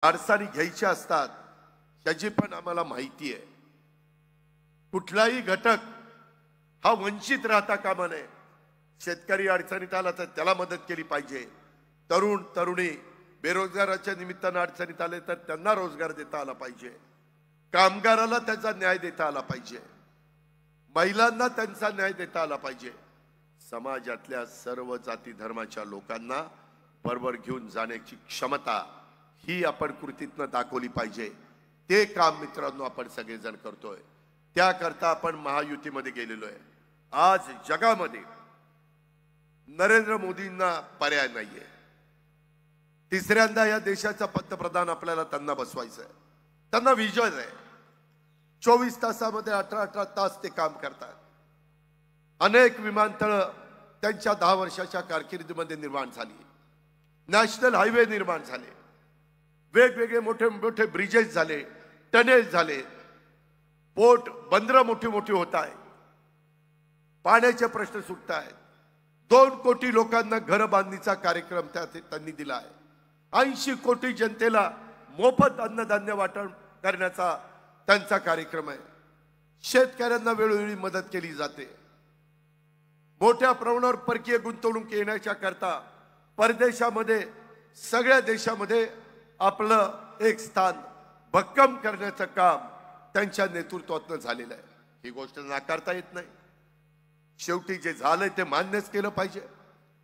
अडचणी घ्यायच्या असतात त्याची पण आम्हाला माहिती आहे। कुठलाही घटक हा वंचित राहता कामा नये। शेतकरी अडचणीत आला तर त्याला मदत केली पाहिजे। तरुण तरुणी बेरोजगाराच्या निमित्ताने अडचणीत आले तर त्यांना रोजगार देता आला पाहिजे। कामगाराला त्याचा न्याय देता आला पाहिजे। महिलांना त्यांचा न्याय देता आला पाहिजे। समाजातल्या सर्व जाती धर्माच्या लोकांना बरोबर घेऊन जाण्याची क्षमता ही आपण कृतीतनं दाखवली पाहिजे। ते काम मित्रांनो आपण सगळेजण करतोय। त्याकरता आपण महायुतीमध्ये गेलेलो आहे। आज जगामध्ये नरेंद्र मोदींना पर्याय नाहीये। तिसऱ्यांदा या देशाचा पंतप्रधान आपल्याला त्यांना बसवायचं आहे। त्यांना विजन आहे। 24 तासामध्ये 18 तास ते काम करतात। अनेक विमानतळ त्यांच्या 10 वर्षाच्या कारकिर्दीमध्ये निर्माण झाली। नॅशनल हायवे निर्माण झाले। वेगवेगळे मोठे मोठे ब्रिजेस झाले, टनेल झाले, पोर्ट बंदरं मोठी मोठी होत आहेत। पाण्याचे प्रश्न सुटत आहेत। 2 कोटी लोकांना घर बांधणीचा कार्यक्रम त्यांनी दिला आहे। 80 कोटी जनतेला मोफत अन्नधान्य वाटप करण्याचा त्यांचा कार्यक्रम आहे। शेतकऱ्यांना वेळोवेळी मदत केली जाते। मोठ्या प्रमाणावर परकीय गुंतवणूक येण्याच्या करता परदेशामध्ये सगळ्या देशामध्ये आपलं एक स्थान भक्कम करण्याचं काम त्यांच्या नेतृत्वातून झालेलं आहे। ही गोष्ट नाकारता येत नाही। शेवटी जे झालंय ते मान्यच केलं पाहिजे।